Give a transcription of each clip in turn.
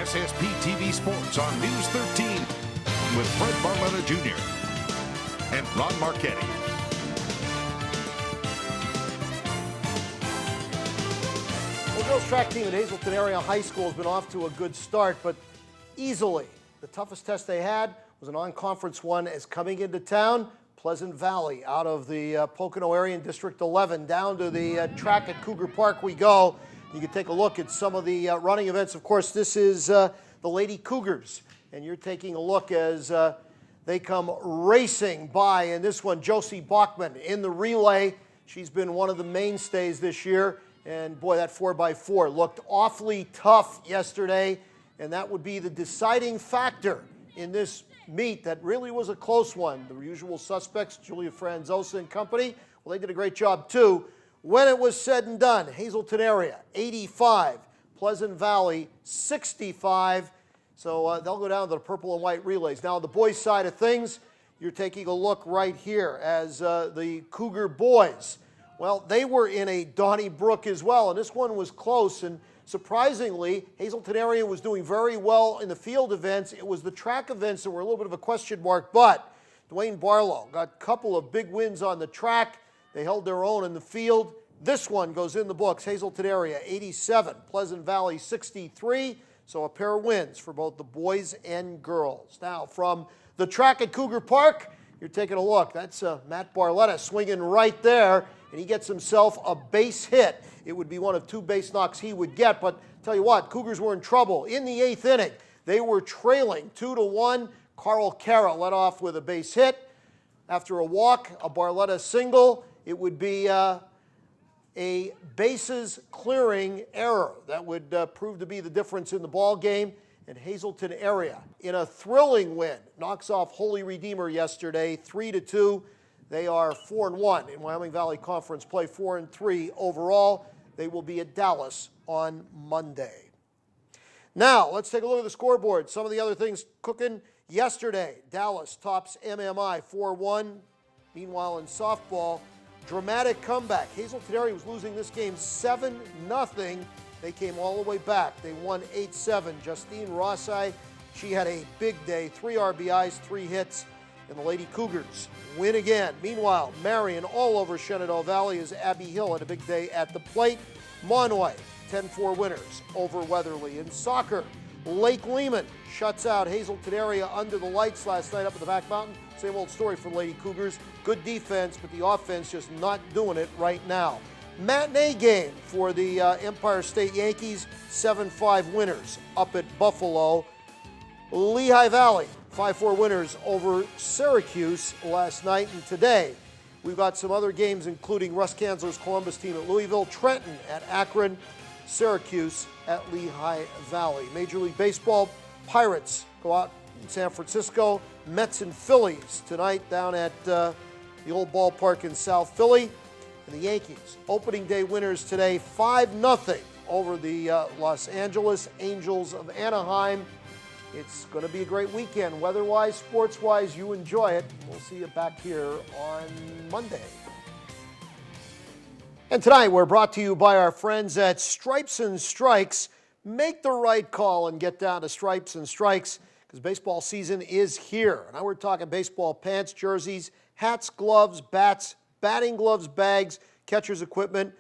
SSP TV Sports on News 13 with Fred Barletta Jr. and Ron Marchetti. Well, the girls track team at Hazleton Area High School has been off to a good start, but easily the toughest test they had was a non-conference one as coming into town, Pleasant Valley, out of the Pocono area in District 11, down to the track at Cougar Park we go. You can take a look at some of the running events. Of course, this is the Lady Cougars, and you're taking a look as they come racing by. And this one, Josie Bachman in the relay. She's been one of the mainstays this year. And boy, that 4x4 looked awfully tough yesterday. And that would be the deciding factor in this meet that really was a close one. The usual suspects, Julia Franzosa and company, well, they did a great job too. When it was said and done, Hazleton area 85, Pleasant Valley 65. So they'll go down to the purple and white relays. Now, on the boys' side of things, you're taking a look right here as the Cougar boys. Well, they were in a Donnybrook as well, and this one was close. And surprisingly, Hazleton area was doing very well in the field events. It was the track events that were a little bit of a question mark, but Dwayne Barlow got a couple of big wins on the track. They held their own in the field. This one goes in the books. Hazleton area 87, Pleasant Valley 63. So a pair of wins for both the boys and girls. Now from the track at Cougar Park, you're taking a look. That's Matt Barletta swinging right there, and he gets himself a base hit. It would be one of two base knocks he would get, but tell you what, Cougars were in trouble. In the 8th inning, they were trailing 2-1. Carl Cara led off with a base hit. After a walk, a Barletta single, it would be a bases clearing error that would prove to be the difference in the ball game. And Hazleton area, in a thrilling win, knocks off Holy Redeemer yesterday, 3-2. They are 4-1 in Wyoming Valley Conference play, 4-3 overall. They will be at Dallas on Monday. Now, let's take a look at the scoreboard. Some of the other things cooking yesterday. Dallas tops MMI 4-1. Meanwhile, in softball, dramatic comeback. Hazleton area was losing this game 7-0. They came all the way back. They won 8-7. Justine Rossi, she had a big day. 3 RBIs, 3 hits, and the Lady Cougars win again. Meanwhile, Marion all over Shenandoah Valley as Abby Hill had a big day at the plate. Monoy, 10-4 winners over Weatherly. In soccer, Lake Lehman shuts out Hazleton area under the lights last night up at the back mountain. Same old story for Lady Cougars. Good defense, but the offense just not doing it right now. Matinee game for the Empire State Yankees, 7-5 winners up at Buffalo. Lehigh Valley, 5-4 winners over Syracuse last night. And today, we've got some other games, including Russ Kanzler's Columbus team at Louisville, Trenton at Akron, Syracuse at Lehigh Valley. Major League Baseball, Pirates go out in San Francisco. Mets and Phillies tonight down at the old ballpark in South Philly. And the Yankees, opening day winners today, 5-0 over the Los Angeles Angels of Anaheim. It's going to be a great weekend. Weather-wise, sports-wise, you enjoy it. We'll see you back here on Monday. And tonight, we're brought to you by our friends at Stripes and Strikes. Make the right call and get down to Stripes and Strikes because baseball season is here. Now we're talking baseball pants, jerseys, hats, gloves, bats, batting gloves, bags, catcher's equipment.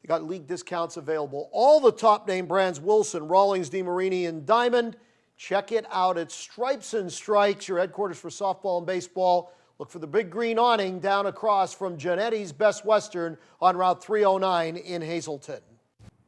You got league discounts available. All the top name brands, Wilson, Rawlings, DeMarini, and Diamond. Check it out at Stripes and Strikes, your headquarters for softball and baseball. Look for the big green awning down across from Janetti's Best Western on Route 309 in Hazleton.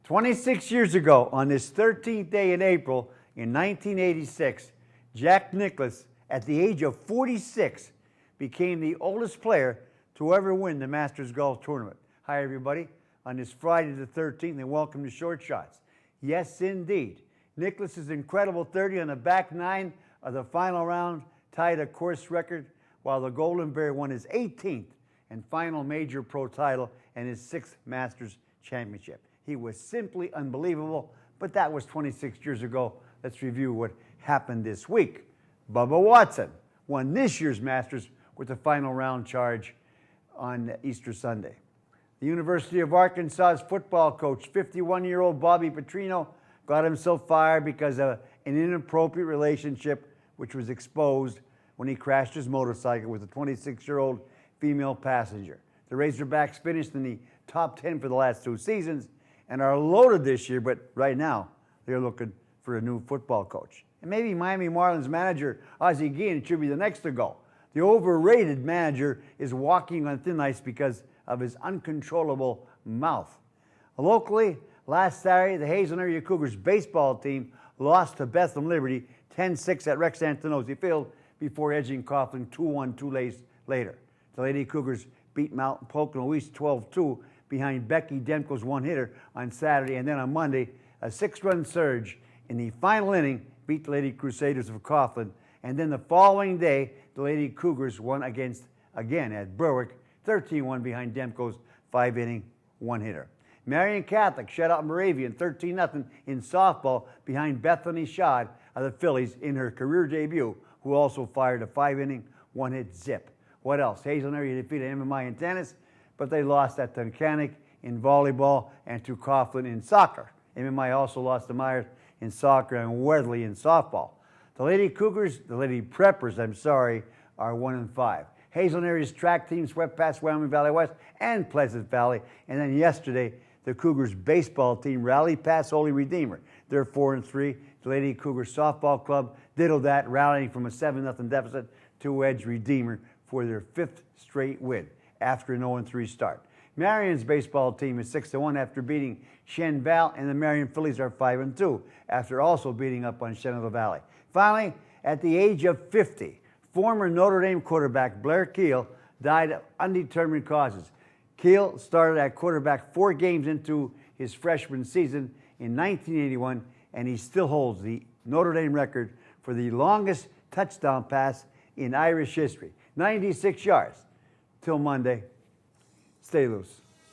26 years ago, on this 13th day in April in 1986, Jack Nicklaus, at the age of 46, became the oldest player to ever win the Masters Golf Tournament. Hi, everybody. On this Friday the 13th, and welcome to Short Shots. Yes, indeed. Nicklaus's incredible 30 on the back 9 of the final round tied a course record, while the Golden Bear won his 18th and final major pro title and his 6th Masters Championship. He was simply unbelievable, but that was 26 years ago. Let's review what happened this week. Bubba Watson won this year's Masters with the final round charge on Easter Sunday. The University of Arkansas's football coach, 51-year-old Bobby Petrino, got himself fired because of an inappropriate relationship which was exposed when he crashed his motorcycle with a 26-year-old female passenger. The Razorbacks finished in the top 10 for the last 2 seasons and are loaded this year, but right now they're looking for a new football coach. And maybe Miami Marlins manager Ozzie Guillen should be the next to go. The overrated manager is walking on thin ice because of his uncontrollable mouth. Locally, last Saturday, the Hazelton Area Cougars baseball team lost to Bethlehem Liberty 10-6 at Rex Antonosi Field before edging Coughlin 2-1 2 days later. The Lady Cougars beat Mountain Pocono East 12-2 behind Becky Demko's one-hitter on Saturday, and then on Monday, a 6-run surge in the final inning beat the Lady Crusaders of Coughlin, and then the following day, the Lady Cougars won again at Berwick, 13-1 behind Demko's 5-inning one-hitter. Marion Catholic shut out Moravian 13-0 in softball behind Bethany Schad of the Phillies in her career debut, who also fired a 5-inning one-hit zip. What else? Hazelton Area defeated MMI in tennis, but they lost at Tunkhannock in volleyball and to Coughlin in soccer. MMI also lost to Myers in soccer and Weatherly in softball. The Lady Preppers, are 1-5. Hazelton Area's track team swept past Wyoming Valley West and Pleasant Valley, and then yesterday, the Cougars baseball team rallied past Holy Redeemer. They're 4-3. The Lady Cougars softball club diddled that, rallying from a 7-0 deficit to edge Redeemer for their 5th straight win after an 0-3 start. Marion's baseball team is 6-1 after beating Shen Val, and the Marion Phillies are 5-2 after also beating up on Shenandoah Valley. Finally, at the age of 50, former Notre Dame quarterback Blair Keel died of undetermined causes. Keel started at quarterback 4 games into his freshman season in 1981, and he still holds the Notre Dame record for the longest touchdown pass in Irish history, 96 yards. Till Monday, stay loose.